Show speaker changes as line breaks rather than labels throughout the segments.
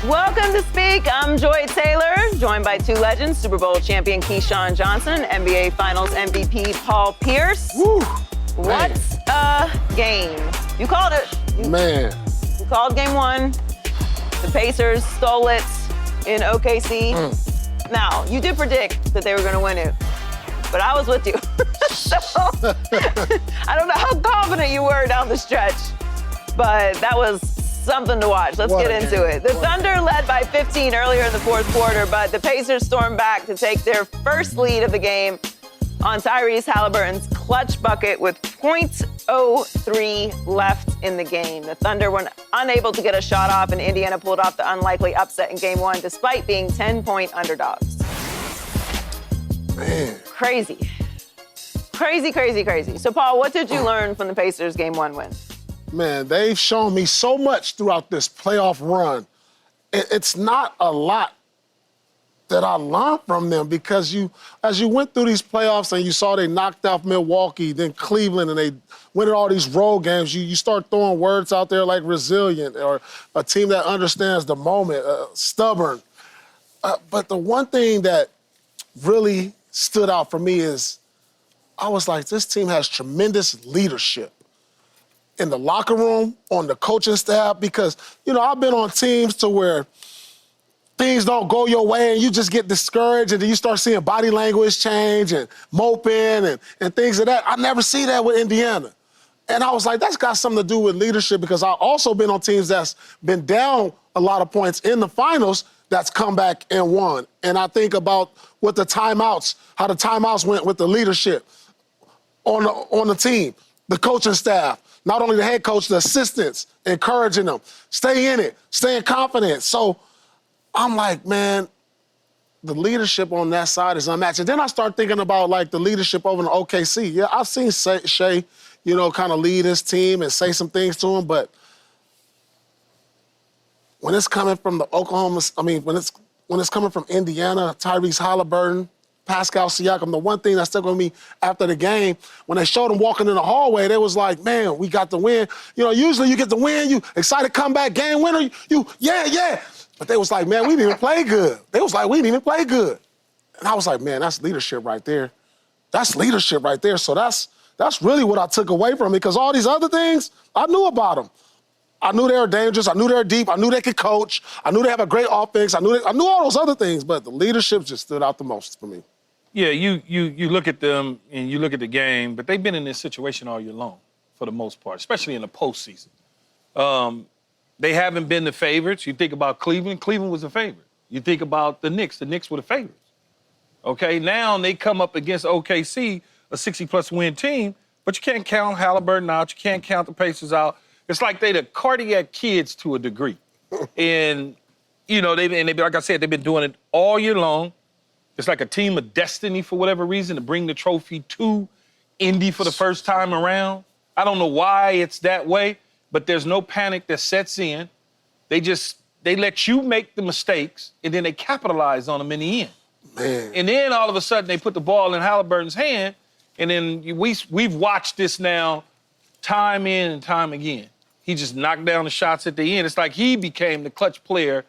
Welcome to Speak. I'm Joy Taylor, joined by two legends, Super Bowl champion Keyshawn Johnson, NBA Finals MVP Paul Pierce.
Woo,
what a game. You called it. You called game one. The Pacers stole it in OKC. Now, you did predict that they were going to win it, but I was with you. So, I don't know how confident you were down the stretch, but that was something to watch. Let's get into it. The Thunder led by 15 earlier in the fourth quarter, but the Pacers stormed back to take their first lead of the game on Tyrese Haliburton's clutch bucket with .03 left in the game. The Thunder were unable to get a shot off, and Indiana pulled off the unlikely upset in game one, despite being 10-point underdogs.
Man.
Crazy. So, Paul, what did you learn from the Pacers' game one win?
Man, they've shown me so much throughout this playoff run. It's not a lot that I learned from them because as you went through these playoffs and you saw they knocked out Milwaukee, then Cleveland, and they went in all these road games, you start throwing words out there like resilient or a team that understands the moment, stubborn. But the one thing that really stood out for me is I was like, this team has tremendous leadership in the locker room, on the coaching staff, because, I've been on teams to where things don't go your way and you just get discouraged and then you start seeing body language change and moping and things of that. I never see that with Indiana. And I was like, that's got something to do with leadership because I've also been on teams that's been down a lot of points in the finals that's come back and won. And I think about what the timeouts, how the timeouts went with the leadership on the team, the coaching staff, not only the head coach, the assistants, encouraging them, stay in it, staying confident. So I'm like, man, the leadership on that side is unmatched. And then I start thinking about, like, the leadership over in OKC. Yeah, I've seen Shea, kind of lead his team and say some things to him, but when it's coming from when it's coming from Indiana, Tyrese Haliburton, Pascal Siakam, the one thing that stuck with me after the game, when they showed him walking in the hallway, they was like, man, we got the win. Usually you get the win, you excited comeback game winner, yeah. But they was like, man, we didn't even play good. They was like, we didn't even play good. And I was like, man, that's leadership right there. That's leadership right there. So that's really what I took away from it, because all these other things, I knew about them. I knew they were dangerous. I knew they were deep. I knew they could coach. I knew they have a great offense. I knew all those other things, but the leadership just stood out the most for me.
Yeah, you look at them and you look at the game, but they've been in this situation all year long for the most part, especially in the postseason. They haven't been the favorites. You think about Cleveland was the favorite. You think about the Knicks were the favorites. Okay, now they come up against OKC, a 60-plus win team, but you can't count Haliburton out. You can't count the Pacers out. It's like they the cardiac kids to a degree. And, they've like I said, they've been doing it all year long. It's like a team of destiny for whatever reason to bring the trophy to Indy for the first time around. I don't know why it's that way, but there's no panic that sets in. They let you make the mistakes, and then they capitalize on them in the end.
Man.
And then all of a sudden they put the ball in Haliburton's hand, and then we've watched this now time in and time again. He just knocked down the shots at the end. It's like he became the clutch player,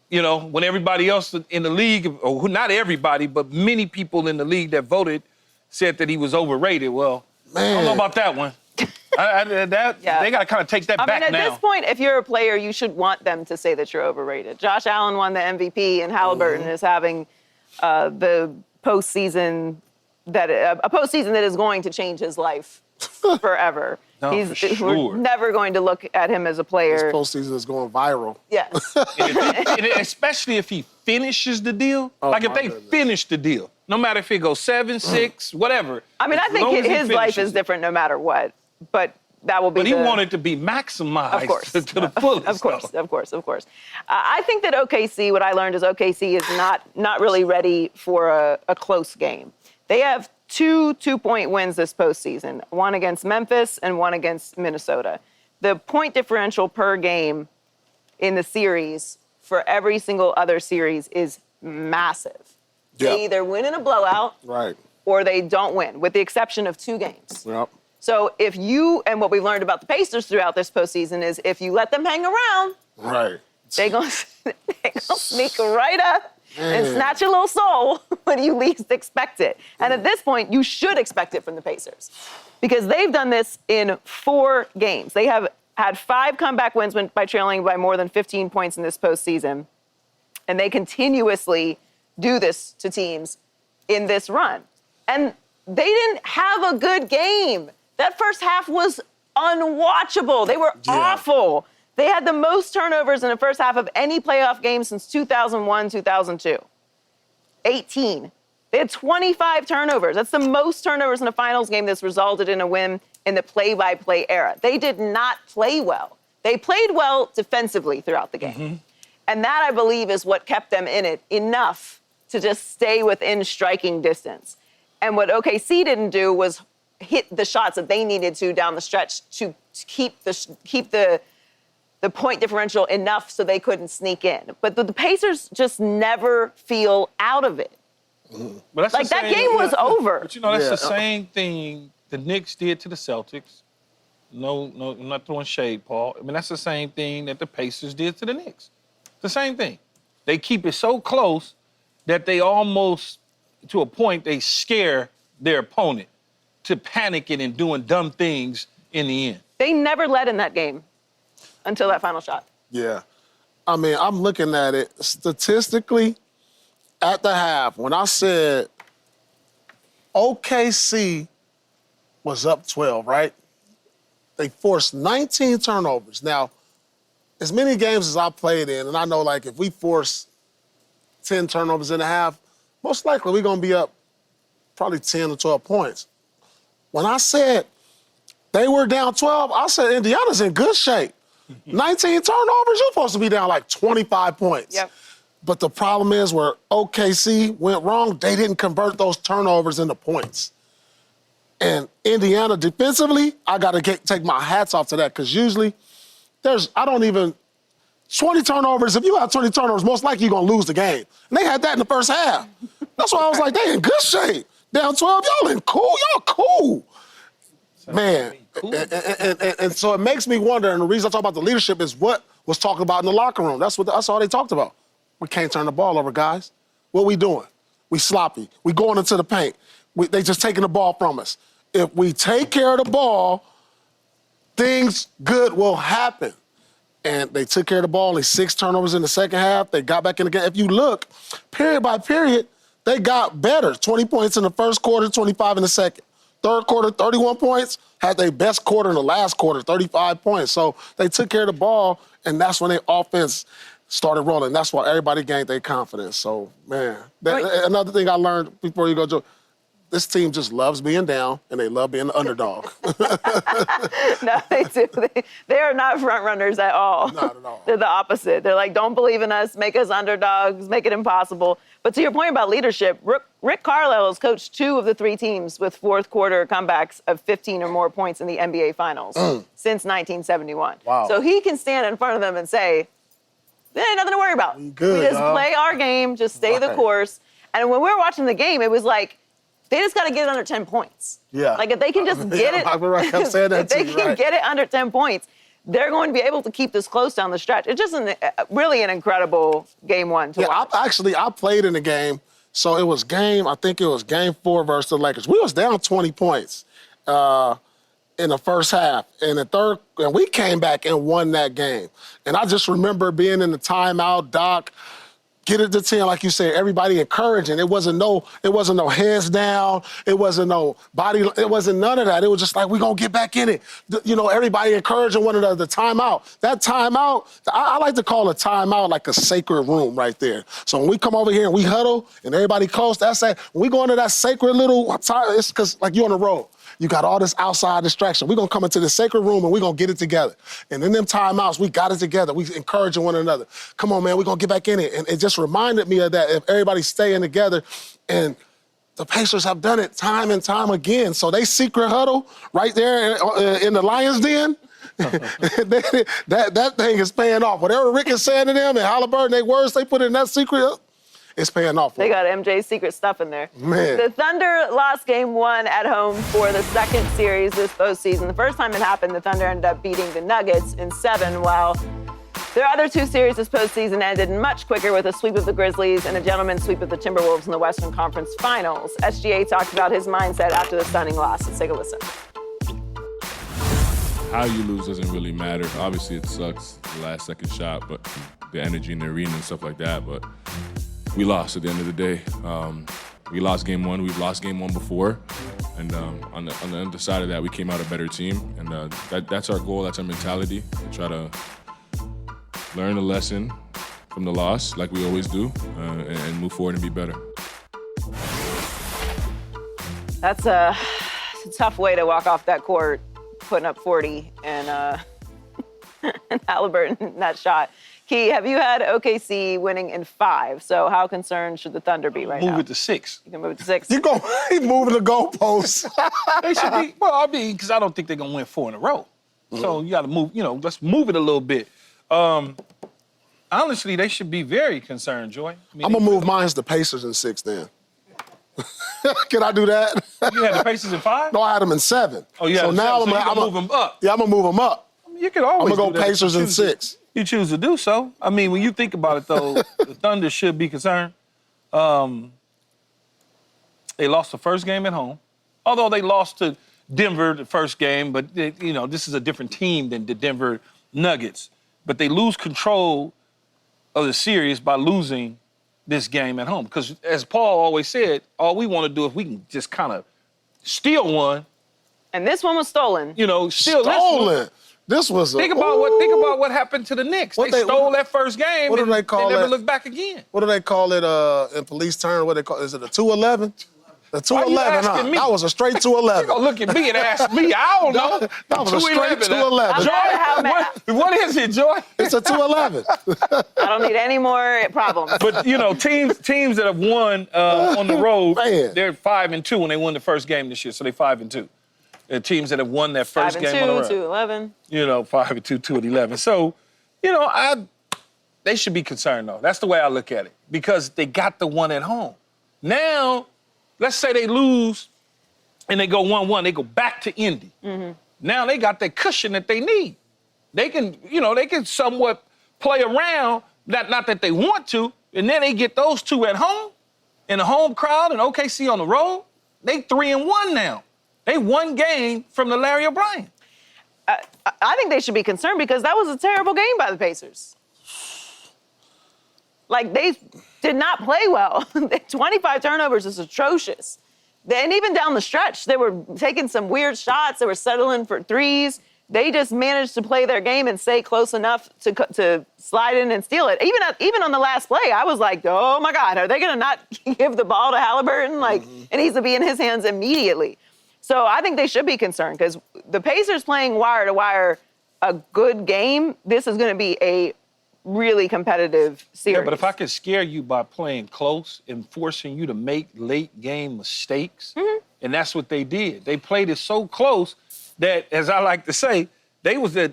when everybody else in the league, or not everybody, but many people in the league that voted said that he was overrated. Well,
man.
I don't know about that one. They got to kind of take that back now.
At this point, if you're a player, you should want them to say that you're overrated. Josh Allen won the MVP, and Haliburton is having the postseason that is going to change his life forever.
No,
We're never going to look at him as a player.
This postseason is going viral.
Yes.
and especially if he finishes the deal. If they finish the deal, no matter if it goes 7, 6, whatever.
I mean, I think his life is different no matter what, but that will be
But he wanted to be maximized to the fullest.
Of course. I think that OKC, what I learned is OKC is not really ready for a close game. They have two-point wins this postseason, one against Memphis and one against Minnesota. The point differential per game in the series for every single other series is massive.
Yeah.
They either win in a blowout or they don't win, with the exception of 2 games.
Yep.
So and what we've learned about the Pacers throughout this postseason is if you let them hang around, they're going They'll sneak right up and snatch your little soul when you least expect it. And at this point, you should expect it from the Pacers because they've done this in 4 games. They have had 5 comeback wins by trailing by more than 15 points in this postseason. And they continuously do this to teams in this run. And they didn't have a good game. That first half was unwatchable. They were awful. They had the most turnovers in the first half of any playoff game since 2001, 2002. 18. They had 25 turnovers. That's the most turnovers in a finals game that's resulted in a win in the play-by-play era. They did not play well. They played well defensively throughout the game. Mm-hmm. And that, I believe, is what kept them in it enough to just stay within striking distance. And what OKC didn't do was hit the shots that they needed to down the stretch to keep the point differential enough so they couldn't sneak in. But the Pacers just never feel out of it.
Mm-hmm. But
like, that game was over.
But, that's the same thing the Knicks did to the Celtics. No, I'm not throwing shade, Paul. I mean, that's the same thing that the Pacers did to the Knicks. The same thing. They keep it so close that they almost, to a point, they scare their opponent to panicking and doing dumb things in the end.
They never led in that game until that final shot.
Yeah. I mean, I'm looking at it statistically at the half. When I said OKC was up 12, right? They forced 19 turnovers. Now, as many games as I played in, and I know, like, if we force 10 turnovers in a half, most likely we're going to be up probably 10 or 12 points. When I said they were down 12, I said Indiana's in good shape. 19 turnovers, you're supposed to be down like 25 points.
Yep.
But the problem is where OKC went wrong, they didn't convert those turnovers into points. And Indiana defensively, I got to take my hats off to that because usually 20 turnovers, if you have 20 turnovers, most likely you're going to lose the game. And they had that in the first half. That's why I was like, they in good shape. Down 12, y'all cool. Man, and so it makes me wonder, and the reason I talk about the leadership is what was talked about in the locker room. That's all they talked about. We can't turn the ball over, guys. What we doing? We sloppy. We going into the paint. They just taking the ball from us. If we take care of the ball, things good will happen. And they took care of the ball, only 6 turnovers in the second half. They got back in the game. If you look, period by period, they got better. 20 points in the first quarter, 25 in the second. Third quarter, 31 points. Had their best quarter in the last quarter, 35 points. So they took care of the ball, and that's when their offense started rolling. That's why everybody gained their confidence. So, man, another thing I learned before you go, Joe, this team just loves being down, and they love being the underdog.
No, they do. They are not front runners at all.
Not at all.
They're the opposite. They're like, don't believe in us, make us underdogs, make it impossible. But to your point about leadership, Rick Carlisle has coached 2 of the 3 teams with fourth quarter comebacks of 15 or more points in the NBA Finals since 1971.
Wow.
So he can stand in front of them and say, there ain't nothing to worry about. We just play our game, just stay the course. And when we were watching the game, it was like, they just got to get it under 10 points.
Yeah.
Like, if they can just get it, if they can get it under 10 points, they're going to be able to keep this close down the stretch. It's just really an incredible game 1 to watch.
I played in the game, so it was game 4 versus the Lakers. We was down 20 points in the first half. In the third, and we came back and won that game. And I just remember being in the timeout, Doc, get it to 10, like you said, everybody encouraging. It wasn't no hands down. It wasn't no body. It wasn't none of that. It was just like, we're going to get back in it. Everybody encouraging one another. The timeout. That timeout, I like to call a timeout like a sacred room right there. So when we come over here and we huddle and everybody close, that's that. When we go into that sacred little time, it's because, like, you're on the road. You got all this outside distraction. We're going to come into the sacred room and we're going to get it together. And in them timeouts, we got it together. We encouraging one another. Come on, man, we're going to get back in it. And it just reminded me of that, if everybody's staying together. And the Pacers have done it time and time again. So they secret huddle right there in the Lions' Den. that thing is paying off. Whatever Rick is saying to them and Haliburton, their words they put in that secret, it's paying off.
They got MJ's secret stuff in there.
Man.
The Thunder lost game 1 at home for the second series this postseason. The first time it happened, the Thunder ended up beating the Nuggets in 7, while Their other two series this postseason ended much quicker with a sweep of the Grizzlies and a gentleman's sweep of the Timberwolves in the Western Conference Finals. SGA talked about his mindset after the stunning loss. Let's take a listen.
How you lose doesn't really matter. Obviously, it sucks, the last second shot, but the energy in the arena and stuff like that. But we lost at the end of the day. We lost game one. We've lost game one before. And on the other side of that, we came out a better team. And that's our goal. That's our mentality, to try to learn a lesson from the loss, like we always do, and move forward and be better.
That's a tough way to walk off that court, putting up 40 and Haliburton in that shot. Key, have you had OKC winning in 5? So how concerned should the Thunder be right now?
Move it to 6.
You can move it to 6.
He's moving the goalposts.
They should be, well, I mean, because I don't think they're going to win 4 in a row. So you got to move, let's move it a little bit. Honestly, they should be very concerned, Joy. I mean,
I'm going to move mine to the Pacers in 6 then. Can I do that?
You had the Pacers in 5?
No, I had them in 7.
Oh, yeah.
So now
I'm going to move them up.
Yeah, I'm going to move them up.
I mean, you could always
I'm going to go
do that
Pacers in 6.
You choose to do so. I mean, when you think about it, though, the Thunder should be concerned. They lost the first game at home, although they lost to Denver the first game, but, this is a different team than the Denver Nuggets. But they lose control of the series by losing this game at home. Because as Paul always said, all we want to do, if we can just kind of steal one.
And this one was stolen.
Steal
Stolen. This was
Think about what happened to the Knicks. They stole that first game.
What do they call it?
They never looked back again.
What do they call it in police term? What they call is it a 211? The 211,
Why you asking me?
That was a straight 211.
You gonna look at me and ask me? I don't know.
That was a straight 211.
Joy, what is it, Joy?
It's a 211.
I don't need any more problems.
But teams that have won on the road,
Man.
they're 5-2 when they won the first game this year, so they're 5-2. The teams that have won that first game on the road,
5-2, 2-11.
5-2, 2-11. So, they should be concerned though. That's the way I look at it, because they got the one at home. Now, let's say they lose and they go 1-1. They go back to Indy. Mm-hmm. Now they got that cushion that they need. They can, they can somewhat play around. Not that they want to, and then they get those two at home, in the home crowd, and OKC on the road. They 3-1 now. They 1 game from the Larry O'Brien.
I think they should be concerned because that was a terrible game by the Pacers. Like, they did not play well. 25 turnovers is atrocious. And even down the stretch, they were taking some weird shots. They were settling for threes. They just managed to play their game and stay close enough to slide in and steal it. Even on the last play, I was like, oh, my God, are they going to not give the ball to Haliburton? Like, it needs to be in his hands immediately. So I think they should be concerned because the Pacers playing wire to wire a good game, this is going to be a really competitive series.
Yeah, but if I could scare you by playing close and forcing you to make late game mistakes, and that's what they did. They played it so close that, as I like to say, they was the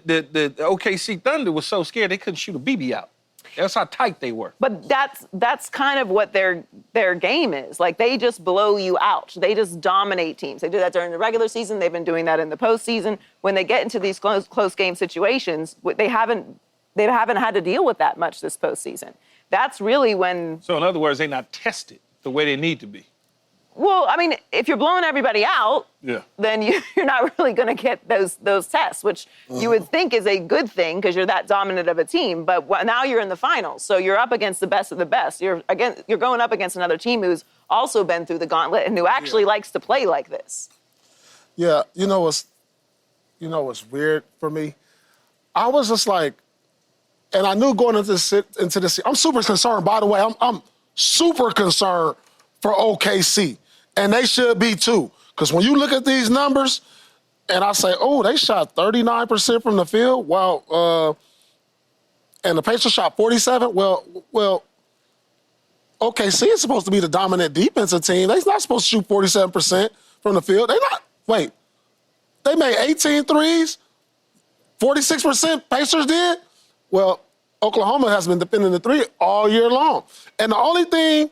OKC Thunder was so scared they couldn't shoot a BB out. That's how tight they were.
But that's kind of what their game is. Like, they just blow you out. They just dominate teams. They do that during the regular season. They've been doing that in the postseason. When they get into these close game situations, they haven't had to deal with that much this postseason. That's really when...
So, in other words, they're not tested the way they need to be.
Well, I mean, if you're blowing everybody out, then you're not really going to get those tests, which you would think is a good thing because you're that dominant of a team. But now you're in the finals, so you're up against the best of the best. You're going up against another team who's also been through the gauntlet and who actually likes to play like this.
Yeah, what's weird for me? I was just like, and I knew going into this, I'm super concerned. By the way, I'm super concerned for OKC. And they should be too. Because when you look at these numbers, and I say, oh, they shot 39% from the field, and the Pacers shot 47%. Well, OKC is supposed to be the dominant defensive team. They're not supposed to shoot 47% from the field. They made 18 threes, 46% Pacers did. Well, Oklahoma has been defending the three all year long. And the only thing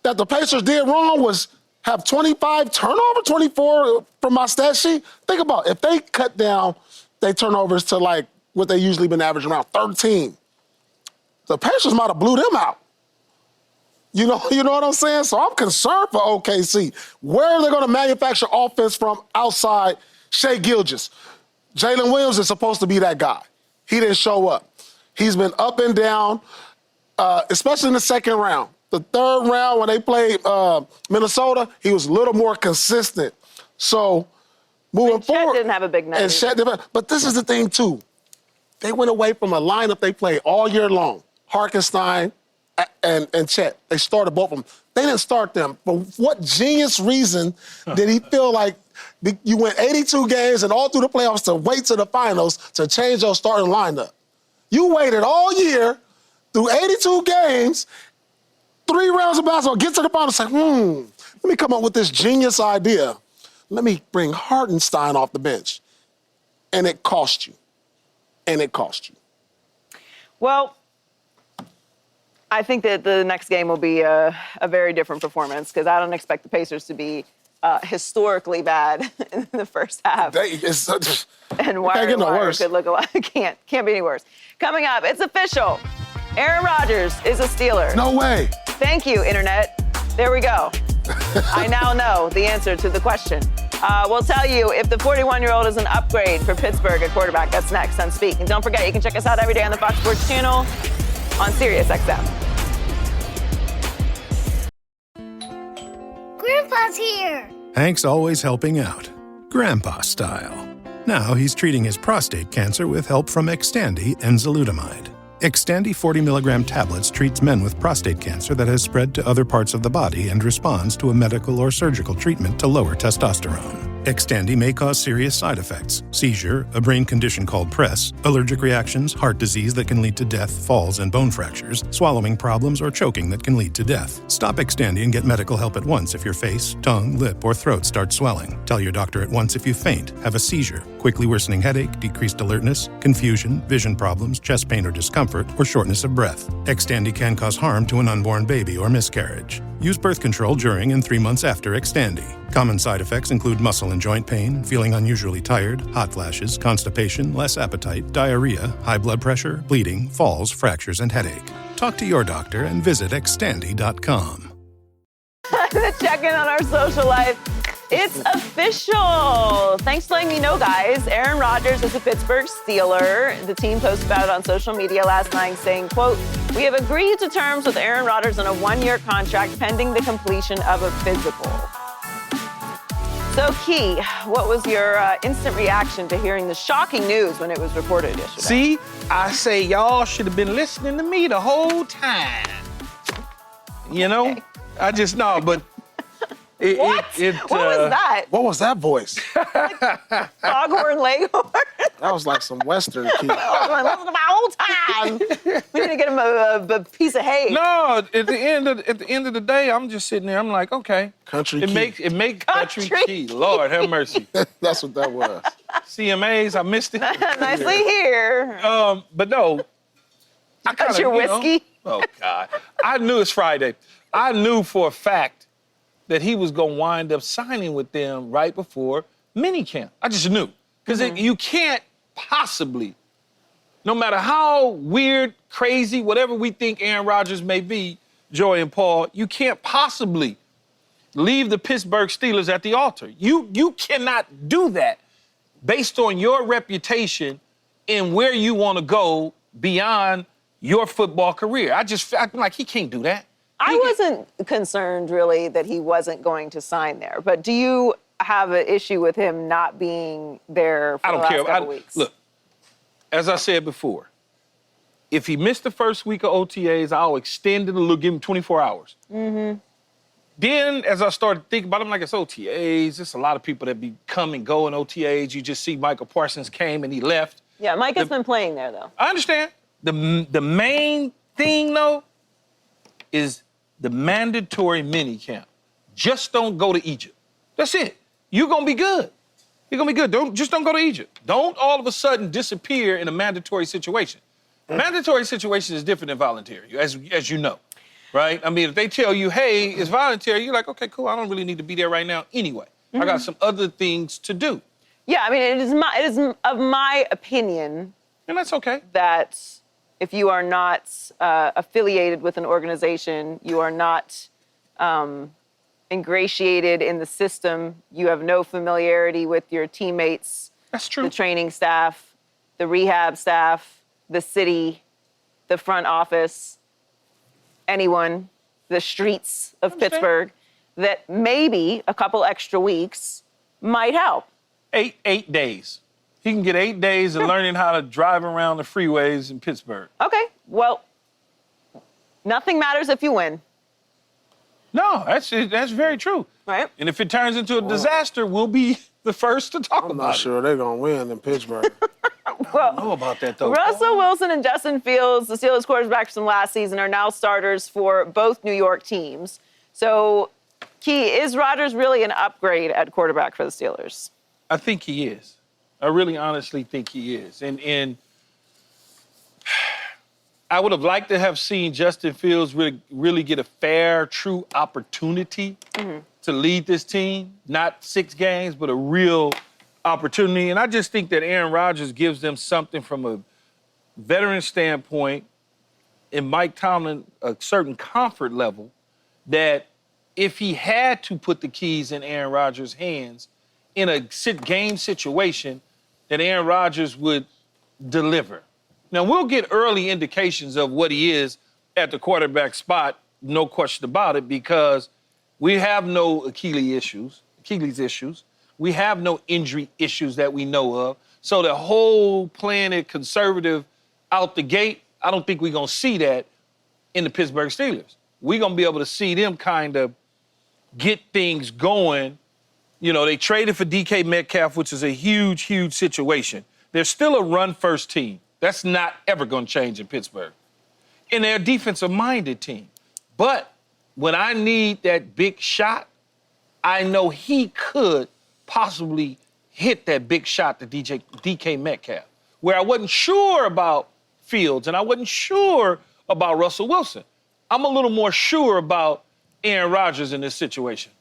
that the Pacers did wrong was have 25 turnovers, 24 from my stat sheet. Think about it. If they cut down their turnovers to like what they usually been averaging around 13, the Pacers might have blew them out. You know what I'm saying? So I'm concerned for OKC. Where are they going to manufacture offense from outside Shai Gilgeous? Jalen Williams is supposed to be that guy. He didn't show up. He's been up and down, especially in the second round. The third round, when they played Minnesota, he was a little more consistent. So moving forward.
Chet didn't have a big night.
But this is the thing, too. They went away from a lineup they played all year long. Hartenstein and Chet. They started both of them. They didn't start them. For what genius reason did he feel like you went 82 games and all through the playoffs to wait to the finals to change your starting lineup? You waited all year through 82 games, 3 rounds of basketball, get to the finals, say, let me come up with this genius idea. Let me bring Hartenstein off the bench. And it cost you.
Well, I think that the next game will be a very different performance because I don't expect the Pacers to be historically bad in the first half. And wire could look a lot. Can't be any worse. Coming up, it's official. Aaron Rodgers is a Steeler.
No way.
Thank you, Internet. There we go. I now know the answer to the question. We'll tell you if the 41-year-old is an upgrade for Pittsburgh at quarterback. That's next on Speak. And don't forget, you can check us out every day on the Fox Sports channel on SiriusXM.
Grandpa's here.
Hank's always helping out. Grandpa style. Now he's treating his prostate cancer with help from Xtandi enzalutamide. Xtandi 40 milligram tablets treats men with prostate cancer that has spread to other parts of the body and responds to a medical or surgical treatment to lower testosterone. Xtandi may cause serious side effects: seizure, a brain condition called PRESS, allergic reactions, heart disease that can lead to death, falls and bone fractures, swallowing problems, or choking that can lead to death. Stop Xtandi and get medical help at once if your face, tongue, lip, or throat start swelling. Tell your doctor at once if you faint, have a seizure, quickly worsening headache, decreased alertness, confusion, vision problems, chest pain or discomfort, or shortness of breath. Xtandi can cause harm to an unborn baby or miscarriage. Use birth control during and 3 months after Xtandi. Common side effects include muscle and joint pain, feeling unusually tired, hot flashes, constipation, less appetite, diarrhea, high blood pressure, bleeding, falls, fractures, and headache. Talk to your doctor and visit Xtandi.com.
The check-in on our social life. It's official. Thanks for letting me know, guys. Aaron Rodgers is a Pittsburgh Steeler. The team posted about it on social media last night saying, quote, "We have agreed to terms with Aaron Rodgers on a 1-year contract pending the completion of a physical." So, Key, what was your instant reaction to hearing the shocking news when it was reported yesterday?
See, I say y'all should have been listening to me the whole time. You know?
Okay.
I just know, but...
What was that?
What was that voice?
Foghorn Leghorn?
That was like some Western key.
Listen to my whole time. We need to get him a piece of hay.
No, at the end of the day, I'm just sitting there. I'm like, okay.
Country
it
key.
makes country key. Lord have mercy.
That's what that was.
CMAs, I missed it.
Nicely here.
But no.
That's your whiskey?
Oh, God. I knew it's Friday. I knew for a fact that he was going to wind up signing with them right before minicamp. I just knew. Because you can't possibly, no matter how weird, crazy, whatever we think Aaron Rodgers may be, Joy and Paul, you can't possibly leave the Pittsburgh Steelers at the altar. You cannot do that based on your reputation and where you want to go beyond your football career. I'm like, he can't do that.
I wasn't concerned, really, that he wasn't going to sign there. But do you have an issue with him not being there for the last couple weeks?
Look, as I said before, if he missed the first week of OTAs, I'll extend it a little, give him 24 hours. Mm-hmm. Then, as I started thinking about it, I'm like, it's OTAs. There's a lot of people that be come and go in OTAs. You just see Michael Parsons came and he left.
Yeah, Mike has been playing there, though.
I understand. The main thing, though, is the mandatory minicamp. Just don't go to Egypt. That's it. You're going to be good. You're going to be good. Just don't go to Egypt. Don't all of a sudden disappear in a mandatory situation. Mandatory situation is different than voluntary, as you know, right? I mean, if they tell you, hey, it's voluntary, you're like, okay, cool, I don't really need to be there right now anyway. I got some other things to do. Yeah,
I mean, it is of my opinion.
And that's okay.
That if you are not affiliated with an organization, you are not ingratiated in the system, you have no familiarity with your teammates,
That's true.
the training staff, the rehab staff, the city, the front office, anyone, the streets of Pittsburgh, that maybe a couple extra weeks might help.
8 days. He can get 8 days of learning how to drive around the freeways in Pittsburgh.
Okay, well, nothing matters if you win.
No, that's very true.
Right.
And if it turns into a disaster, we'll be the first to talk
I'm
about
not sure they're going to win in Pittsburgh.
I don't know about that, though.
Russell Wilson and Justin Fields, the Steelers quarterbacks from last season, are now starters for both New York teams. So, Key, is Rodgers really an upgrade at quarterback for the Steelers?
I think he is. I really honestly think he is. And I would have liked to have seen Justin Fields really get a fair, true opportunity to lead this team. Not 6 games, but a real opportunity. And I just think that Aaron Rodgers gives them something from a veteran standpoint and Mike Tomlin a certain comfort level that if he had to put the keys in Aaron Rodgers' hands in a game situation, that Aaron Rodgers would deliver. Now, we'll get early indications of what he is at the quarterback spot, no question about it, because we have no Achilles issues. We have no injury issues that we know of. So the whole playing it conservative out the gate, I don't think we're going to see that in the Pittsburgh Steelers. We're going to be able to see them kind of get things going. You know, they traded for DK Metcalf, which is a huge, huge situation. They're still a run-first team. That's not ever going to change in Pittsburgh. And they're a defensive-minded team. But when I need that big shot, I know he could possibly hit that big shot to DK Metcalf, where I wasn't sure about Fields and I wasn't sure about Russell Wilson. I'm a little more sure about Aaron Rodgers in this situation.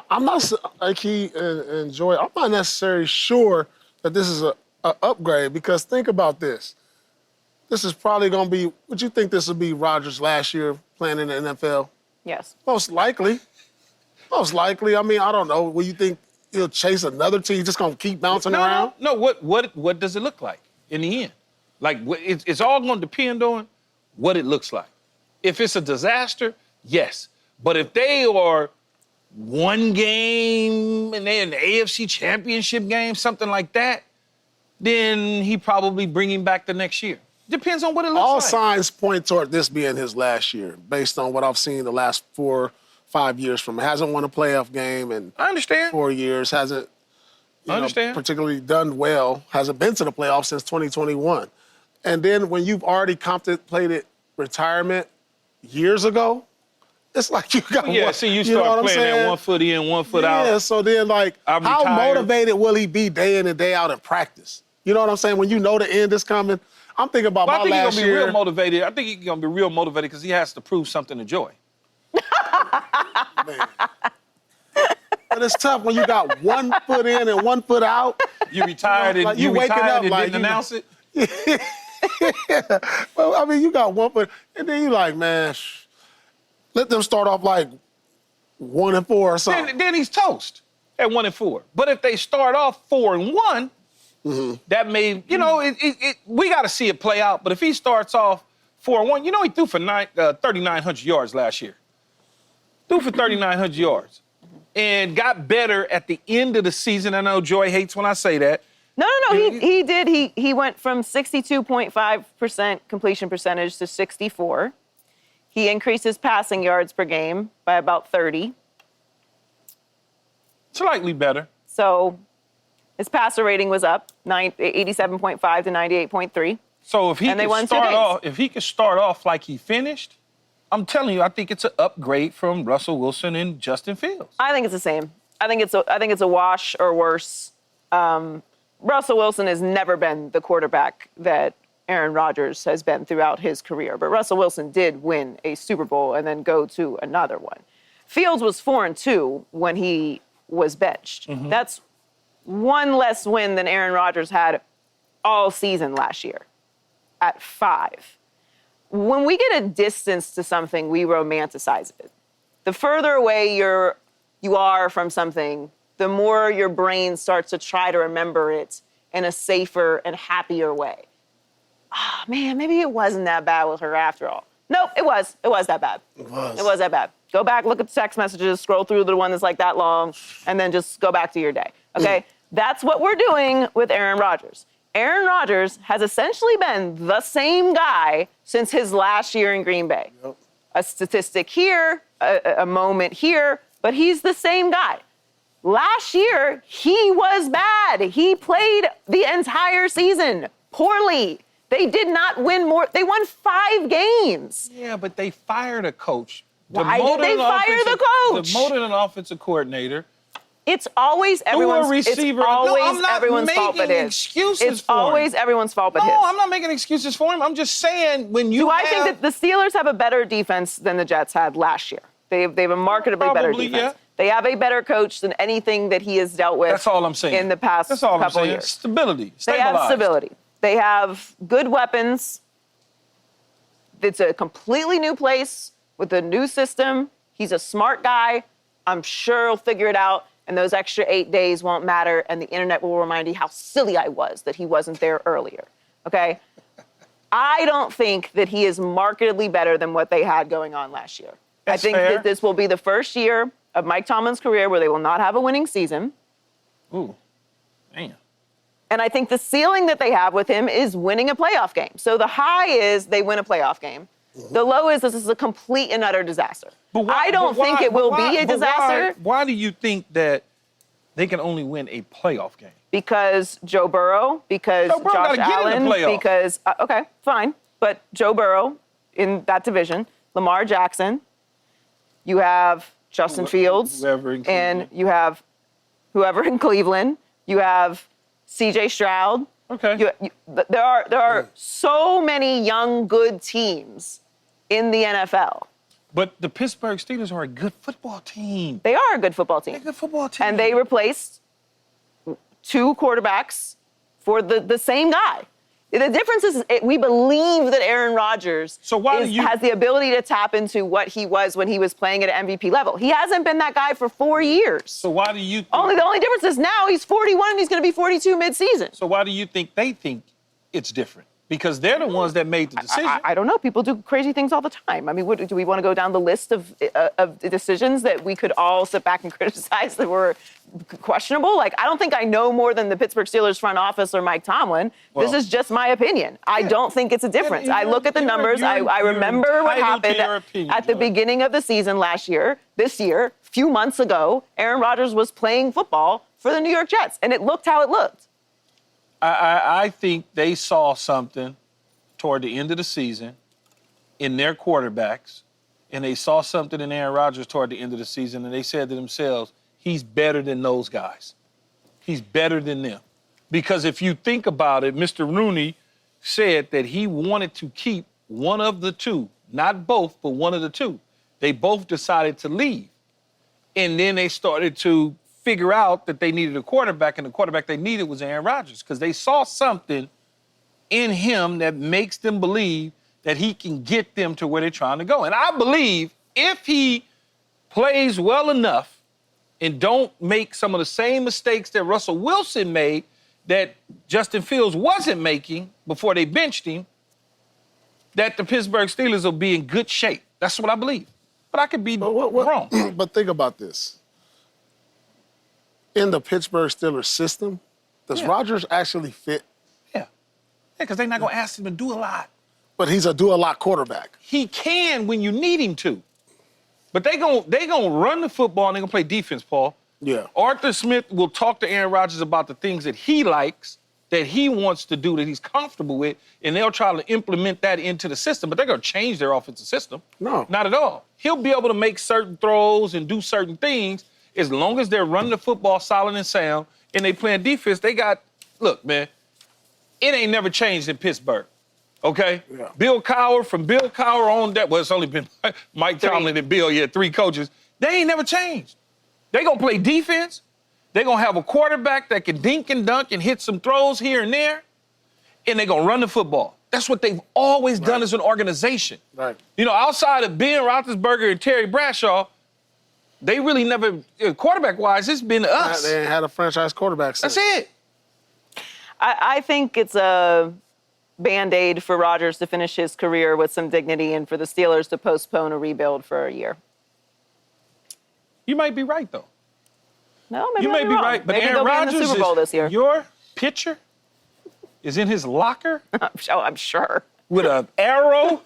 I'm not, like he and Joy, I'm not necessarily sure that this is an upgrade, because think about this. This is probably going to be, would you think this would be Rodgers last year playing in the NFL?
Yes.
Most likely. Most likely. I mean, I don't know. Will you think he'll chase another team? He's just going to keep bouncing around?
No. What does it look like in the end? Like, it's all going to depend on what it looks like. If it's a disaster, yes. But if they are one game and they're in the AFC Championship game, something like that, then he probably bring him back the next year. Depends on what it looks like.
All signs point toward this being his last year, based on what I've seen the last 4 or 5 years from him. Hasn't won a playoff game in
I understand.
4 years. Hasn't particularly done well. Hasn't been to the playoffs since 2021. And then when you've already contemplated retirement years ago, it's like you got
you start playing that 1 foot in, 1 foot out.
Yeah, so then, like, how motivated will he be day in and day out in practice? You know what I'm saying? When you know the end is coming. I'm thinking about my last year.
I think he's going to be real motivated. I think he's going to be real motivated because he has to prove something to Joy.
Man. But it's tough when you got 1 foot in and 1 foot out.
You retired and you retired and didn't announce it?
Yeah. Well, I mean, you got 1 foot, and then you like, man, let them start off like 1-4 or something.
Then he's toast at 1-4. But if they start off 4-1, that may, we got to see it play out. But if he starts off 4-1, he threw for 3,900 yards last year. Threw for 3,900 yards. And got better at the end of the season. I know Joy hates when I say that.
No. He did. He went from 62.5% completion percentage to 64%. He increased his passing yards per game by about 30.
Slightly better.
So his passer rating was up 87.5 to 98.3.
So if he could start off like he finished, I'm telling you, I think it's an upgrade from Russell Wilson and Justin Fields.
I think it's the same. I think it's a wash or worse. Russell Wilson has never been the quarterback that Aaron Rodgers has been throughout his career. But Russell Wilson did win a Super Bowl and then go to another one. Fields was 4-2 when he was benched. That's one less win than Aaron Rodgers had all season last year. at 5. When we get a distance to something, we romanticize it. The further away you are from something, the more your brain starts to try to remember it in a safer and happier way. Ah, man, maybe it wasn't that bad with her after all. Nope, it was. It was that bad. It was that bad. Go back, look at the text messages, scroll through the one that's like that long, and then just go back to your day, okay? That's what we're doing with Aaron Rodgers. Aaron Rodgers has essentially been the same guy since his last year in Green Bay. Yep. A statistic here, a moment here, but he's the same guy. Last year, he was bad. He played the entire season poorly. They did not win more. They won 5 games.
Yeah, but they fired a coach.
Why did they fire the coach?
Demoted an offensive coordinator.
It's always everyone's fault but his.
Excuses
it's always everyone's fault but his.
No, I'm not making excuses for him. I'm just saying when you
I think that the Steelers have a better defense than the Jets had last year. They have a markedly better defense. Yeah. They have a better coach than anything that he has dealt with.
That's all I'm saying.
In the past couple years.
Stability.
They have stability. They have good weapons. It's a completely new place with a new system. He's a smart guy. I'm sure he'll figure it out. And those extra 8 days won't matter, and the internet will remind you how silly I was that he wasn't there earlier, okay? I don't think that he is markedly better than what they had going on last year.
That's
I think
fair.
that this will be the first year of Mike Tomlin's career where they will not have a winning season.
Ooh, damn.
And I think the ceiling that they have with him is winning a playoff game. So the high is they win a playoff game. The low is this is a complete and utter disaster. I don't think it will be a disaster.
Why do you think that they can only win a playoff game?
Because Joe Burrow, because Josh Allen, because, okay, fine. But Joe Burrow in that division, Lamar Jackson, you have Justin Fields, and you have whoever in Cleveland, you have C.J. Stroud.
Okay.
There are so many young, good teams in the NFL.
But the Pittsburgh Steelers are a good football team.
They are a good football team.
They're a good football team.
And they replaced 2 quarterbacks for the same guy. The difference is we believe that Aaron Rodgers has the ability to tap into what he was when he was playing at an MVP level. He hasn't been that guy for 4 years.
So why do you think...
The only difference is now he's 41 and he's going to be 42 mid-season.
So why do you think they think it's different? Because they're the ones that made the decision.
I don't know. People do crazy things all the time. I mean, do we want to go down the list of decisions that we could all sit back and criticize that were questionable? Like, I don't think I know more than the Pittsburgh Steelers front office or Mike Tomlin. Well, this is just my opinion. I don't think it's a difference. I look at the numbers. I remember what happened at the beginning of the season last year. This year, a few months ago, Aaron Rodgers was playing football for the New York Jets, and it looked how it looked.
I think they saw something toward the end of the season in their quarterbacks, and they saw something in Aaron Rodgers toward the end of the season, and they said to themselves, he's better than those guys. He's better than them. Because if you think about it, Mr. Rooney said that he wanted to keep one of the two, not both, but one of the two. They both decided to leave. And then they started to figure out that they needed a quarterback, and the quarterback they needed was Aaron Rodgers, because they saw something in him that makes them believe that he can get them to where they're trying to go. And I believe if he plays well enough and don't make some of the same mistakes that Russell Wilson made that Justin Fields wasn't making before they benched him, that the Pittsburgh Steelers will be in good shape. That's what I believe. But I could be wrong.
But think about this. In the Pittsburgh Steelers system, does Rodgers actually fit?
Yeah, because they're not going to ask him to do a lot.
But he's a do-a-lot quarterback.
He can when you need him to. But they gonna run the football and they're going to play defense, Paul.
Yeah.
Arthur Smith will talk to Aaron Rodgers about the things that he likes, that he wants to do, that he's comfortable with, and they'll try to implement that into the system. But they're going to change their offensive system.
No.
Not at all. He'll be able to make certain throws and do certain things as long as they're running the football solid and sound and they playing defense. They got, look, man, it ain't never changed in Pittsburgh, okay?
Yeah.
Bill Cowher, from Bill Cowher on that, well, it's only been Mike Tomlin and Bill, 3 coaches. They ain't never changed. They gonna play defense. They gonna have a quarterback that can dink and dunk and hit some throws here and there, and they gonna run the football. That's what they've always done as an organization.
Right.
You know, outside of Ben Roethlisberger and Terry Bradshaw, they really never, quarterback-wise, it's been us.
They ain't had a franchise quarterback since.
That's it.
I think it's a Band-Aid for Rodgers to finish his career with some dignity and for the Steelers to postpone a rebuild for a year.
You might be right, though.
No, maybe
You may be
wrong.
right, but
maybe
Aaron
they'll
Rodgers
be in the Super Bowl this year.
Your picture is in his locker
I'm sure.
with an arrow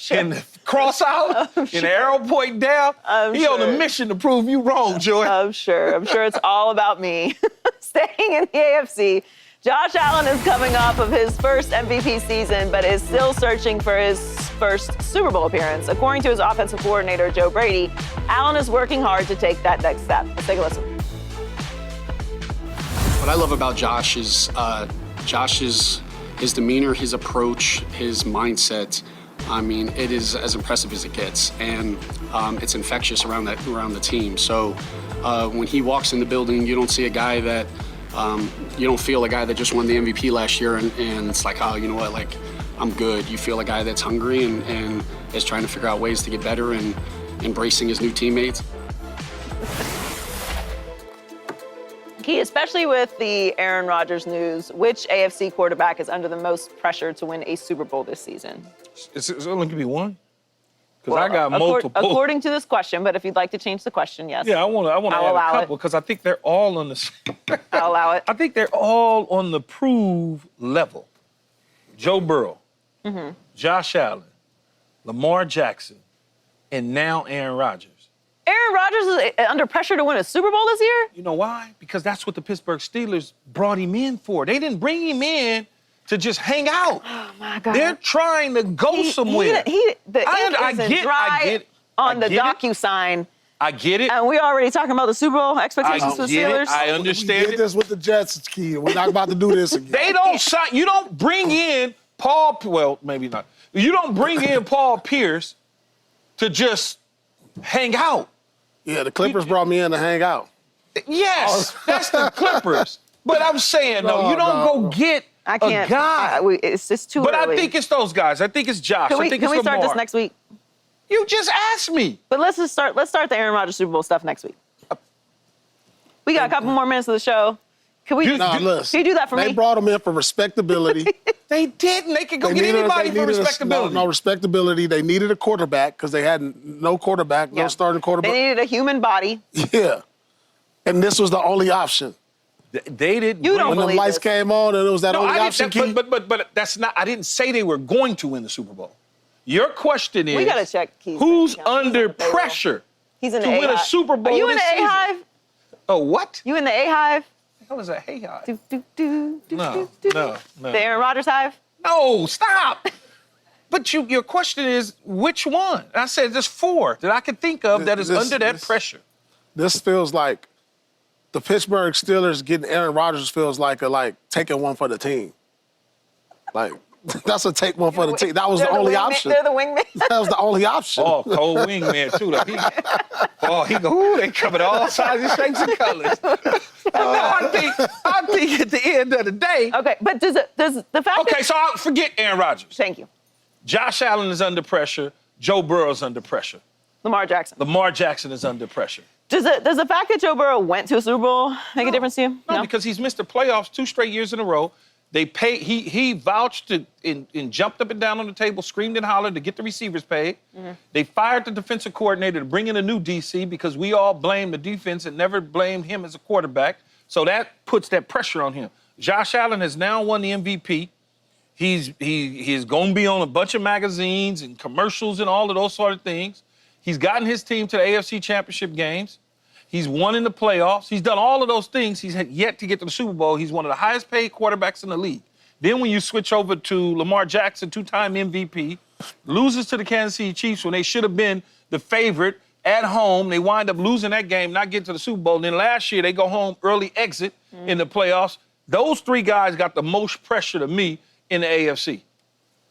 and cross out and an arrow point down. He on a mission to prove you wrong, Joy.
I'm sure. I'm sure it's all about me. Staying in the AFC, Josh Allen is coming off of his first MVP season, but is still searching for his first Super Bowl appearance. According to his offensive coordinator, Joe Brady, Allen is working hard to take that next step. Let's take a listen.
What I love about Josh is his demeanor, his approach, his mindset. I mean, it is as impressive as it gets, and it's infectious around the team. So when he walks in the building, you don't see a guy that you don't feel a guy that just won the MVP last year, and it's like, oh, you know what, like, I'm good. You feel a guy that's hungry and is trying to figure out ways to get better and embracing his new teammates.
Key, especially with the Aaron Rodgers news, which AFC quarterback is under the most pressure to win a Super Bowl this season?
It's only going to be one? Because I got multiple.
According to this question, but if you'd like to change the question, yes.
Yeah, I want to add a couple because I think they're all on the
I'll allow it.
I think they're all on the prove level. Joe Burrow, Josh Allen, Lamar Jackson, and now Aaron Rodgers.
Aaron Rodgers is under pressure to win a Super Bowl this year?
You know why? Because that's what the Pittsburgh Steelers brought him in for. They didn't bring him in to just hang out.
Oh, my God.
They're trying to go somewhere.
The ink isn't dry on the DocuSign.
I get it.
And we're already talking about the Super Bowl expectations for the Steelers.
I understand
We did this with the Jets, Key. We're not about to do this again.
They don't sign. You don't bring in Paul. Well, maybe not. You don't bring in Paul Pierce to just hang out.
Yeah, the Clippers brought me in to hang out.
Yes, that's the Clippers. But I'm saying, though, you don't go get
I can't.
a guy.
It's just too
But
early.
I think it's those guys. I think it's Josh.
Can we,
I think
can
it's
we start
Lamar.
this next week?
You just asked me.
But let's start the Aaron Rodgers Super Bowl stuff next week. We got a couple more minutes of the show. Can you do that for me?
They brought him in for respectability.
They didn't. They could go get anybody for respectability.
No respectability. They needed a quarterback because they had no quarterback, no starting quarterback.
They needed a human body.
Yeah. And this was the only option.
They didn't.
You don't
When the
believe
lights
this.
came on and it was that only option, Key.
But that's not. I didn't say they were going to win the Super Bowl. Your question is,
We gotta check Keith's
who's
bank account. He's
under
on the payroll.
pressure
He's in
to
the
win a
A-Hive.
Super Bowl
Are you in
this
the
season?
A-Hive?
Oh, what?
You in the A-Hive?
The hell is a hey hive?
No.
No.
The Aaron Rodgers hive?
No, stop. But your question is, which one? And I said there's four that I can think of that is under that pressure.
This feels like the Pittsburgh Steelers getting Aaron Rodgers feels like taking one for the team. Like, that's a take one for the team. That was the only option.
They're the wingman.
That was the only option.
Oh, cold wingman, too. They covered all sizes, shapes, and colors. I think at the end of the day.
Okay, but does the fact
Okay, so I'll forget Aaron Rodgers.
Thank you.
Josh Allen is under pressure. Joe Burrow's under pressure.
Lamar Jackson.
Lamar Jackson is under pressure.
Does the fact that Joe Burrow went to a Super Bowl make a difference to you?
No, because he's missed the playoffs 2 straight years in a row. He vouched and jumped up and down on the table, screamed and hollered to get the receivers paid. Mm-hmm. They fired the defensive coordinator to bring in a new DC because we all blame the defense and never blamed him as a quarterback. So that puts that pressure on him. Josh Allen has now won the MVP. He's going to be on a bunch of magazines and commercials and all of those sort of things. He's gotten his team to the AFC Championship games. He's won in the playoffs. He's done all of those things. He's yet to get to the Super Bowl. He's one of the highest paid quarterbacks in the league. Then when you switch over to Lamar Jackson, 2-time MVP, loses to the Kansas City Chiefs when they should have been the favorite at home. They wind up losing that game, not getting to the Super Bowl. And then last year, they go home early exit in the playoffs. Those 3 guys got the most pressure to me in the AFC.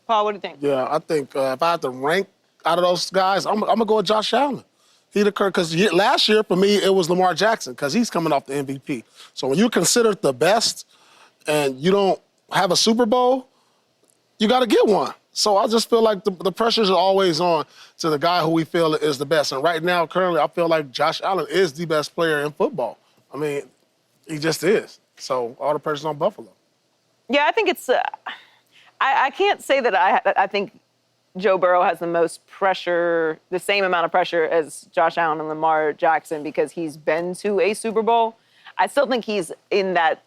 Paul, what do you think?
Yeah, I think if I had to rank out of those guys, I'm going to go with Josh Allen. He'd occur because last year, for me, it was Lamar Jackson because he's coming off the MVP. So when you consider the best and you don't have a Super Bowl, you got to get one. So I just feel like the pressures are always on to the guy who we feel is the best. And right now, currently, I feel like Josh Allen is the best player in football. I mean, he just is. So all the pressure on Buffalo.
Yeah, I think it's I can't say that I think Joe Burrow has the most pressure, the same amount of pressure as Josh Allen and Lamar Jackson because he's been to a Super Bowl. I still think he's in that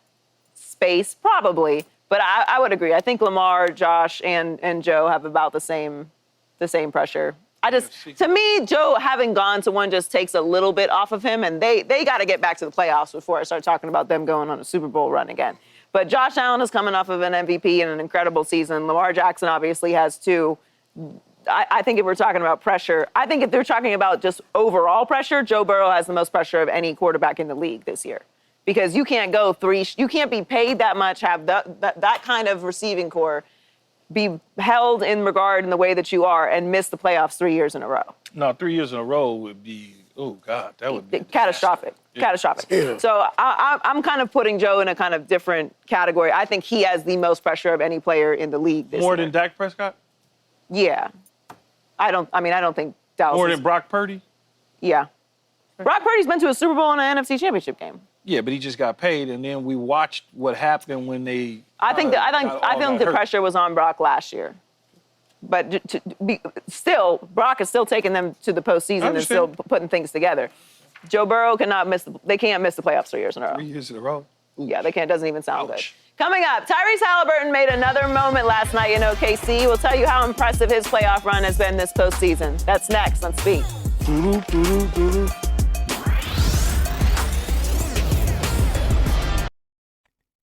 space, probably. But I would agree. I think Lamar, Josh, and Joe have about the same pressure. To me, Joe having gone to one just takes a little bit off of him, and they got to get back to the playoffs before I start talking about them going on a Super Bowl run again. But Josh Allen is coming off of an MVP and an incredible season. Lamar Jackson obviously has too. I think if we're talking about pressure, I think if they're talking about just overall pressure, Joe Burrow has the most pressure of any quarterback in the league this year. Because you can't go you can't be paid that much, have that kind of receiving core, be held in regard in the way that you are, and miss the playoffs 3 years in a row.
No, 3 years in a row would be, oh, God, that would be
catastrophic. Yeah. Catastrophic. Yeah. So I'm kind of putting Joe in a kind of different category. I think he has the most pressure of any player in the league this year.
More than Dak Prescott?
Yeah. I don't think Dallas
More than Brock Purdy?
Yeah. Brock Purdy's been to a Super Bowl and an NFC Championship game.
Yeah, but he just got paid, and then we watched what happened when they.
I think the pressure was on Brock last year, but still, Brock is still taking them to the postseason and still putting things together. Joe Burrow they can't miss the playoffs 3 years in a row.
3 years in a row.
Yeah, they can't. It doesn't even sound good. Coming up, Tyrese Haliburton made another moment last night in OKC. We'll tell you how impressive his playoff run has been this postseason. That's next on Speak.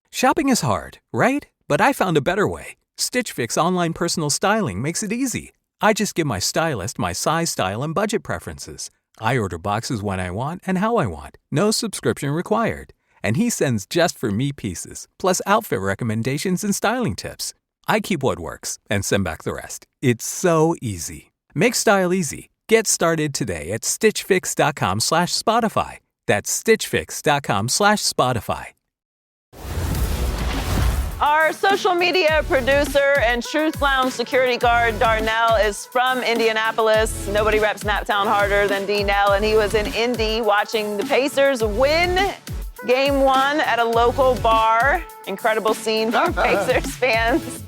Shopping is hard, right? But I found a better way. Stitch Fix online personal styling makes it easy. I just give my stylist my size, style, and budget preferences. I order boxes when I want and how I want. No subscription required. And he sends just for me pieces, plus outfit recommendations and styling tips. I keep what works and send back the rest. It's so easy. Make style easy. Get started today at stitchfix.com/Spotify. That's stitchfix.com/Spotify.
Our social media producer and Truth Lounge security guard, Darnell, is from Indianapolis. Nobody reps Naptown harder than D-Nell, and he was in Indy watching the Pacers win Game 1 at a local bar. Incredible scene for Pacers fans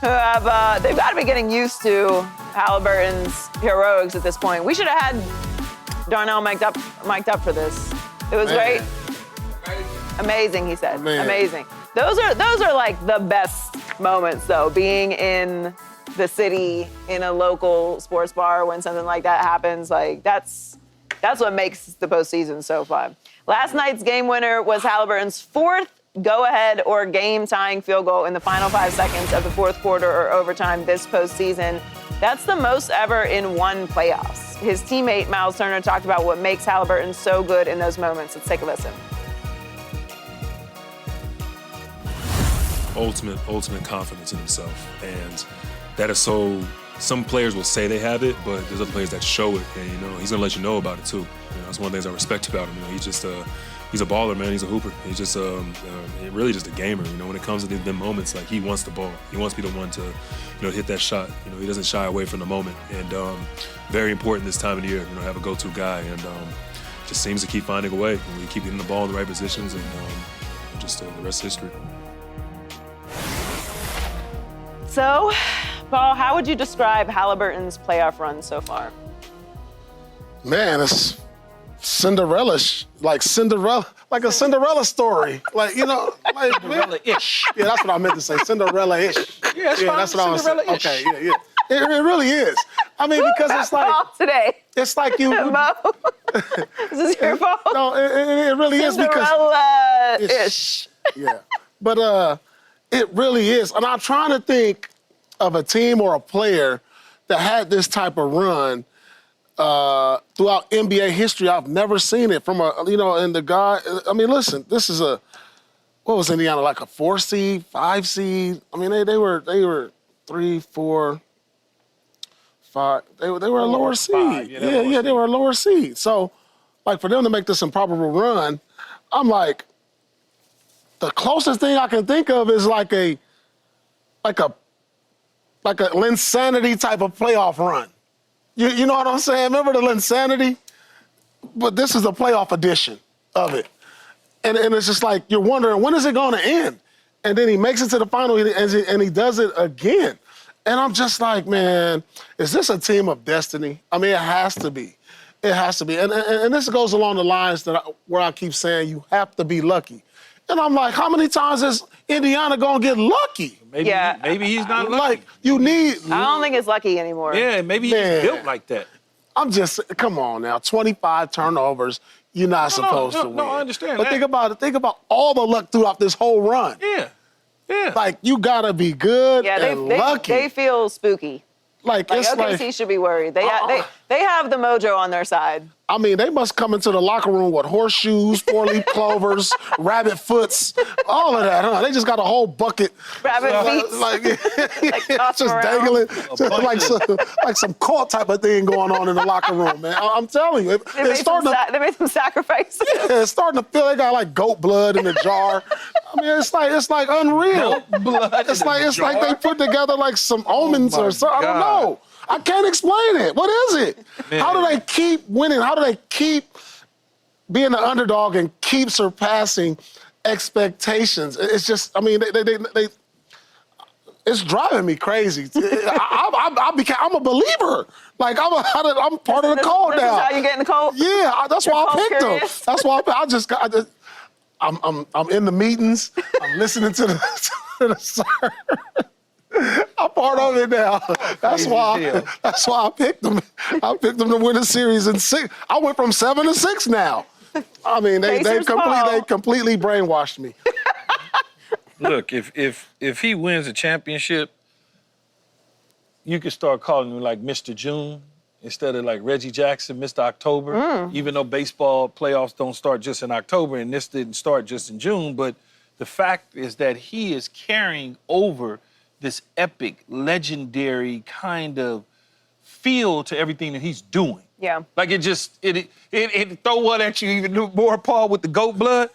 who have, they've got to be getting used to Haliburton's heroics at this point. We should have had Darnell mic'd up for this. It was great. Amazing, he said. Amazing. Those are like the best moments, though, being in the city in a local sports bar when something like that happens. Like that's what makes the postseason so fun. Last night's game winner was Haliburton's fourth go-ahead or game-tying field goal in the final 5 seconds of the fourth quarter or overtime this postseason. That's the most ever in one playoffs. His teammate Miles Turner talked about what makes Haliburton so good in those moments. Let's take a listen.
Ultimate confidence in himself, and that is so. Some players will say they have it, but there's other players that show it, and he's gonna let you know about it too. That's one of the things I respect about him. He's just he's a baller, man. He's a hooper. He's just really just a gamer. When it comes to them moments, like he wants the ball. He wants to be the one to hit that shot. He doesn't shy away from the moment, and very important this time of the year. Have a go-to guy, and just seems to keep finding a way. We keep getting the ball in the right positions, and just the rest is history.
So, Paul, how would you describe Haliburton's playoff run so far?
Man, it's Cinderella-ish, like a Cinderella story. Like, Cinderella-ish. Yeah, that's what I meant to say, Cinderella-ish.
Yeah, that's what I was saying.
Okay, yeah. It really is. I mean, because it's like
today.
It's like you.
Mo, this is your fault.
No, it really is because
Cinderella-ish.
Yeah, but it really is. And I'm trying to think of a team or a player that had this type of run throughout NBA history. I've never seen it from and the guy, I mean, listen, this is what was Indiana, like a 4 seed, 5 seed? I mean, they were 3, 4, 5. They were a lower seed. Yeah, they were a lower seed. So, like, for them to make this improbable run, I'm like, the closest thing I can think of is like a like a Linsanity type of playoff run. You know what I'm saying? Remember the Linsanity? But this is a playoff edition of it. And it's just like, you're wondering, when is it going to end? And then he makes it to the final, and he does it again. And I'm just like, man, is this a team of destiny? I mean, it has to be. It has to be. And this goes along the lines where I keep saying you have to be lucky. And I'm like, how many times is Indiana going to get lucky?
Maybe he's not lucky.
Like, you need...
I don't think it's lucky anymore.
Yeah, maybe he's built like that.
I'm just, come on now, 25 turnovers, you're not supposed to win.
No, I understand
But
that.
think about it. Think about all the luck throughout this whole run.
Yeah.
Like, you got to be good and lucky.
They feel spooky.
Like it's
OKC should be worried. They have the mojo on their side.
I mean, they must come into the locker room with horseshoes, four-leaf clovers, rabbit foots, all of that, huh? They just got a whole bucket.
Rabbit feet.
Like
toss
just
around.
dangling, just like some cult type of thing going on in the locker room, man. I'm telling you.
They made some sacrifices.
Yeah, it's starting to feel they got like goat blood in the jar. I mean, it's like unreal. It's like they put together like some omens or something. I don't know. I can't explain it. What is it?
Man.
How do they keep winning? How do they keep being the underdog and keep surpassing expectations? It's just, I mean, they it's driving me crazy. I'm a believer. Like, I'm part of the cult now.
This is how you get in the cult?
Yeah, that's why I picked them.
Curious.
That's why I'm in the meetings. I'm listening to the sermon. I'm part of it now. That's why I picked them. I picked them to win the series in 6. I went from 7 to 6 now. I mean, they completely brainwashed me.
Look, if he wins a championship, you could start calling him like Mr. June instead of like Reggie Jackson, Mr. October. Even though baseball playoffs don't start just in October, and this didn't start just in June, but the fact is that he is carrying over this epic, legendary kind of feel to everything that he's doing.
Yeah.
Like it throw one at you even more, Paul, with the goat blood.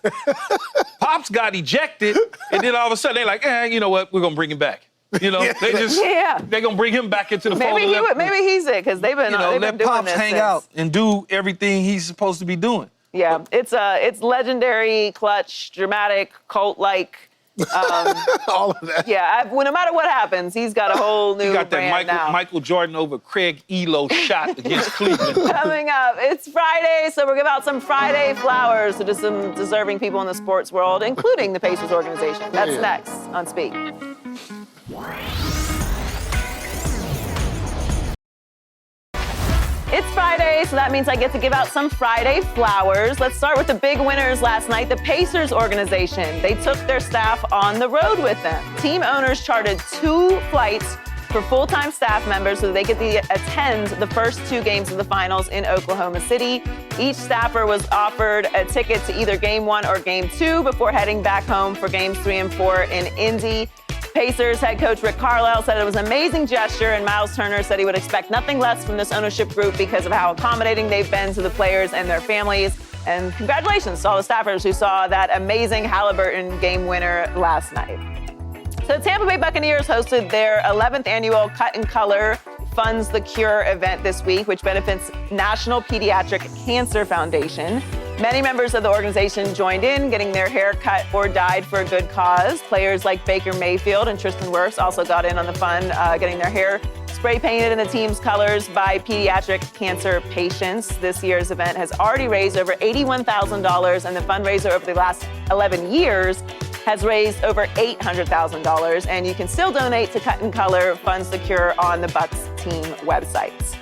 Pops got ejected, and then all of a sudden they're like, you know what? We're gonna bring him back. You know, they're gonna bring him back into the fold.
Maybe he's it, because they've been doing
let
this
Pops hang out and do everything he's supposed to be doing.
Yeah, it's legendary, clutch, dramatic, cult-like.
All of that.
Yeah, no matter what happens, he's got a whole new
He got
brand
that
now.
Michael Jordan over Craig Elo shot against Cleveland.
Coming up, it's Friday, so we're giving out some Friday flowers to some deserving people in the sports world, including the Pacers organization. That's next on Speak. It's Friday, so that means I get to give out some Friday flowers. Let's start with the big winners last night, the Pacers organization. They took their staff on the road with them. Team owners chartered 2 flights for full-time staff members so they could attend the first 2 games of the finals in Oklahoma City. Each staffer was offered a ticket to either Game 1 or Game 2 before heading back home for Games 3 and 4 in Indy. Pacers head coach Rick Carlisle said it was an amazing gesture, and Miles Turner said he would expect nothing less from this ownership group because of how accommodating they've been to the players and their families. And congratulations to all the staffers who saw that amazing Haliburton game winner last night. So the Tampa Bay Buccaneers hosted their 11th annual Cut and Color Funds the Cure event this week, which benefits National Pediatric Cancer Foundation. Many members of the organization joined in, getting their hair cut or dyed for a good cause. Players like Baker Mayfield and Tristan Wirfs also got in on the fun, getting their hair spray painted in the team's colors by pediatric cancer patients. This year's event has already raised over $81,000, and the fundraiser over the last 11 years has raised over $800,000. And you can still donate to Cut and Color Funds the Cure on the Bucs team websites.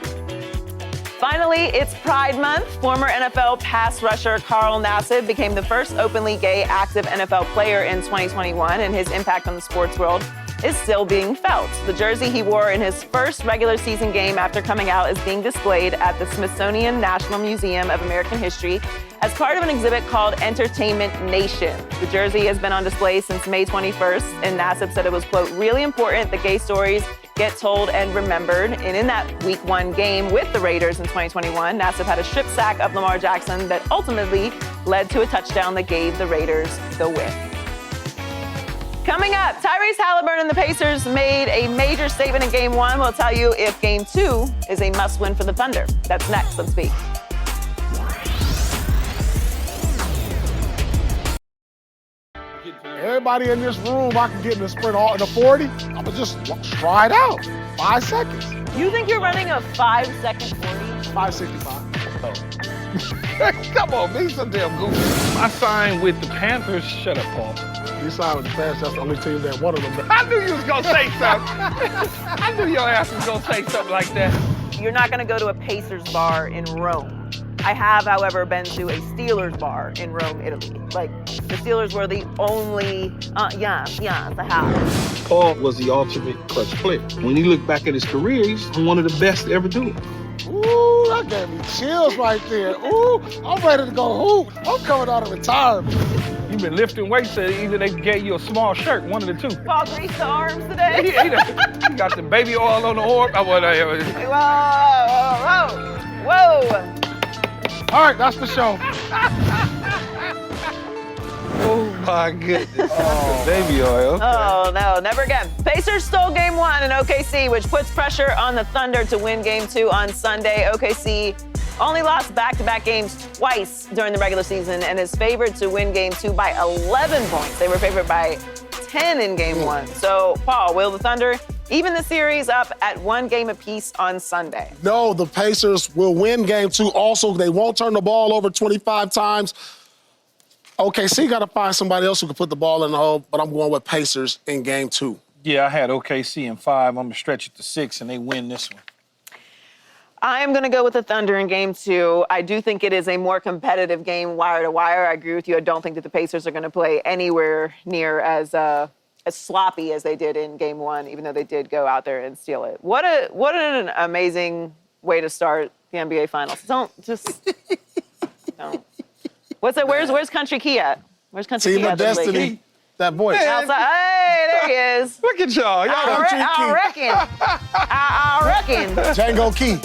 Finally, it's Pride Month. Former NFL pass rusher Carl Nassib became the first openly gay active NFL player in 2021, and his impact on the sports world is still being felt. The jersey he wore in his first regular season game after coming out is being displayed at the Smithsonian National Museum of American History as part of an exhibit called Entertainment Nation. The jersey has been on display since May 21st, and Nassib said it was, quote, really important that gay stories get told and remembered. And in that Week 1 game with the Raiders in 2021, Nassib had a strip sack of Lamar Jackson that ultimately led to a touchdown that gave the Raiders the win. Coming up, Tyrese Haliburton and the Pacers made a major statement in Game 1. We'll tell you if Game 2 is a must-win for the Thunder. That's next. Let's speak.
Everybody in this room, I can get in the sprint all in the 40. I'm gonna just try it out. 5 seconds.
You think you're running a 5-second 40?
5:65.
Come on, be so damn goofy. I signed with the Panthers. Shut up, Paul.
You signed with the Panthers. That's the only team that one of them.
I knew you was gonna say something. I knew your ass was gonna say something like that.
You're not going to go to a Pacers bar in Rome. I have, however, been to a Steelers bar in Rome, Italy. Like, the Steelers were the only, yes, I have.
Paul was the ultimate clutch player. When you look back at his career, he's one of the best to ever do it.
Ooh, that gave me chills right there. Ooh, I'm ready to go hoop. I'm coming out of retirement.
You've been lifting weights, so either they gave you a small shirt, one of the two.
Paul greased the arms today.
He got the baby oil on the arm.
Whoa.
All right, that's the show.
Oh my goodness. Baby oil. Okay.
Oh, no, never again. Pacers stole Game 1 in OKC, which puts pressure on the Thunder to win Game 2 on Sunday. OKC only lost back-to-back games twice during the regular season and is favored to win Game 2 by 11 points. They were favored by 10 in Game 1. So, Paul, will the Thunder even the series up at 1 game apiece on Sunday?
No, the Pacers will win Game 2. Also, they won't turn the ball over 25 times. OKC got to find somebody else who can put the ball in the hole, but I'm going with Pacers in Game 2.
Yeah, I had OKC in 5. I'm going to stretch it to 6, and they win this one.
I am going to go with the Thunder in Game 2. I do think it is a more competitive game wire to wire. I agree with you. I don't think that the Pacers are going to play anywhere near as sloppy as they did in Game 1, even though they did go out there and steal it. What an amazing way to start the NBA Finals. Don't. What's that? Where's Country Key at? Where's Country Key
Team
at?
of Destiny. That voice.
Outside. Hey, there he is.
Look at y'all.
I reckon.
Django Key.